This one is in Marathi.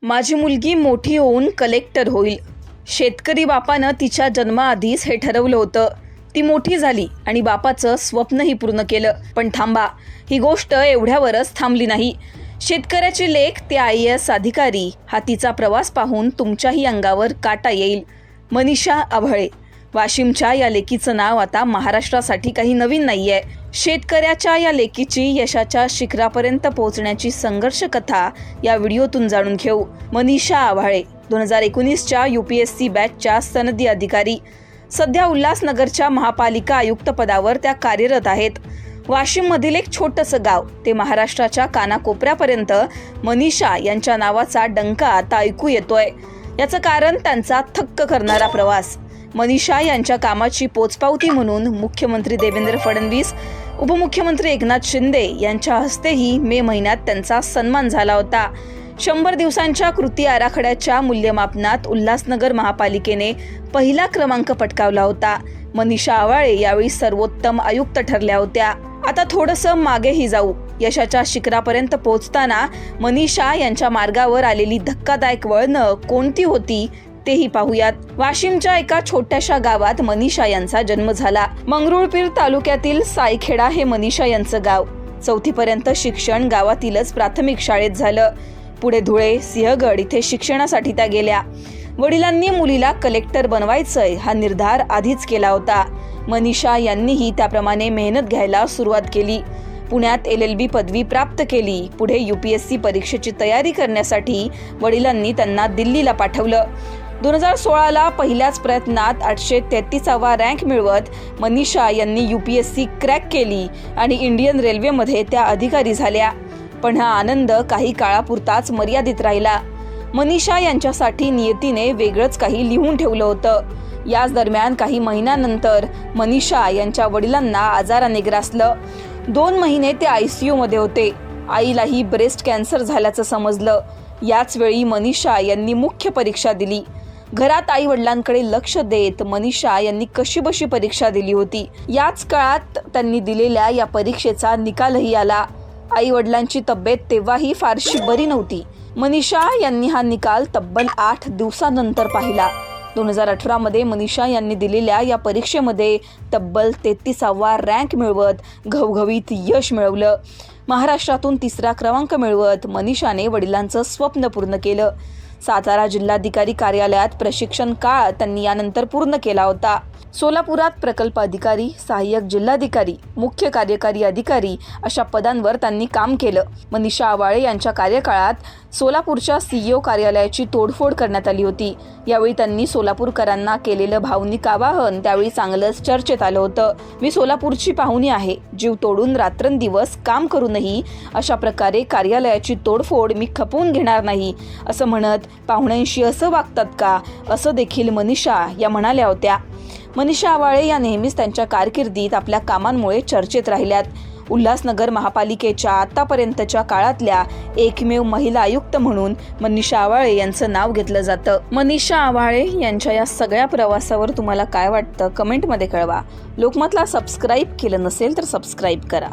माझी मुलगी मोठी होऊन कलेक्टर होईल. शेतकरी बापानं तिच्या जन्माआधीच हे ठरवलं होतं. ती मोठी झाली आणि बापाचं स्वप्नही पूर्ण केलं. पण थांबा, ही गोष्ट एवढ्यावरच थांबली नाही. शेतकऱ्याची लेक ते IAS अधिकारी हा तिचा प्रवास पाहून तुमच्याही अंगावर काटा येईल. मनीषा आभाळे. वाशिमच्या या लेकीचं नाव आता महाराष्ट्रासाठी काही नवीन नाहीये. शेतकऱ्याच्या या लेकीची यशाच्या शिखरापर्यंत पोहोचण्याची संघर्ष कथा या व्हिडिओतून जाणून घेऊ. मनीषा आभाळे 2019च्या UPSC बॅचच्या सनदी अधिकारी. सध्या उल्हासनगरच्या महापालिका आयुक्त पदावर त्या कार्यरत आहेत. वाशिममधील एक छोटंसं गाव ते महाराष्ट्राच्या कानाकोपऱ्यापर्यंत मनीषा यांच्या नावाचा डंका आता ऐकू येतोय. याचं कारण त्यांचा थक्क करणारा प्रवास. मनीषा यांच्या कामाची पोचपावती म्हणून मुख्यमंत्री देवेंद्र फडणवीस, उपमुख्यमंत्री एकनाथ शिंदे यांच्या हस्तेही मे महिन्यात त्यांचा सन्मान झाला होता. 100 दिवसांच्या कृती आराखड्याच्या मूल्यमापनात उल्हासनगर महापालिकेने पहिला क्रमांक पटकावला होता. मनीषा आभाळे यावेळी सर्वोत्तम आयुक्त ठरल्या होत्या. आता थोडंसं मागेही जाऊ. यशाच्या शिखरापर्यंत पोहोचताना मनीषा यांच्या मार्गावर आलेली धक्कादायक वळणं कोणती होती तेही पाहूयात. वाशिमच्या एका छोट्याशा गावात मनीषा यांचा जन्म झाला. मंगरुळपीर तालुक्यातील सायखेडा हे मनीषा यांचं गाव. 4थी पर्यंत शिक्षण गावातीलच प्राथमिक शाळेत झालं. पुढे धुळे, सिंहगड इथे शिक्षणासाठी त्या गेल्या. वडिलांनी मुलीला कलेक्टर बनवायचंय हा निर्धार आधीच केला होता. मनीषा यांनीही त्याप्रमाणे मेहनत घ्यायला सुरुवात केली. पुण्यात LLB पदवी प्राप्त केली. पुढे UPSC परीक्षेची तयारी करण्यासाठी वडिलांनी त्यांना दिल्लीला पाठवलं. 2016ला पहिल्याच प्रयत्नात 833वा रँक मिळवत मनीषा यांनी UPSC क्रॅक केली आणि इंडियन रेल्वेमध्ये त्या अधिकारी झाल्या. पण हा आनंद काही काळापुरताच मर्यादित राहिला. मनीषा यांच्यासाठी नियतीने वेगळंच काही लिहून ठेवलं होतं. याच दरम्यान काही महिन्यानंतर मनीषा यांच्या वडिलांना आजाराने ग्रासलं. 2 महिने ते ICU मध्ये होते. आईलाही ब्रेस्ट कॅन्सर झाल्याचं समजलं. याच वेळी मनीषा यांनी मुख्य परीक्षा दिली. घरात आई वडिलांकडे लक्ष देत मनीषा यांनी कशीबशी परीक्षा दिली होती. याच काळात त्यांनी दिलेल्या या परीक्षेचा निकालही आला. आई वडिलांची तब्येत तेव्हाही फारशी बरी नव्हती. मनीषा यांनी हा निकाल तब्बल 8 दिवसानंतर पाहिला. 2018मध्ये मनीषा यांनी दिलेल्या या परीक्षेमध्ये तब्बल 33वा रँक मिळवत घवघवीत यश मिळवलं. महाराष्ट्रातून 3रा क्रमांक मिळवत मनीषाने वडिलांचं स्वप्न पूर्ण केलं. सातारा जिल्हाधिकारी कार्यालयात प्रशिक्षण काळ त्यांनी यानंतर पूर्ण केला होता. सोलापुरात प्रकल्प अधिकारी, सहाय्यक जिल्हाधिकारी, मुख्य कार्यकारी अधिकारी अशा पदांवर त्यांनी काम केलं. मनीषा आभाळे यांच्या कार्यकाळात सोलापूरच्या CEO कार्यालयाची तोडफोड करण्यात आली होती. यावेळी त्यांनी सोलापूरकरांना केलेलं भावनिक आवाहन त्यावेळी चांगलंच चर्चेत आलं होतं. मी सोलापूरची पाहुणी आहे. जीव तोडून रात्रंदिवस काम करूनही अशा प्रकारे कार्यालयाची तोडफोड मी खपवून घेणार नाही असं म्हणत पाहुण्यांशी असं वागतात का असं देखील मनीषा या म्हणाल्या होत्या. मनीषा आभाळे या नेहमीच त्यांच्या कारकिर्दीत आपल्या कामांमुळे चर्चेत राहिल्यात. उल्हासनगर महापालिकेच्या आतापर्यंतच्या काळातल्या एकमेव महिला आयुक्त म्हणून मनीषा आभाळे यांचं नाव घेतलं जातं. मनीषा आभाळे यांच्या या सगळ्या प्रवासावर तुम्हाला काय वाटतं कमेंटमध्ये कळवा. लोकमतला सबस्क्राईब केलं नसेल तर सबस्क्राईब करा.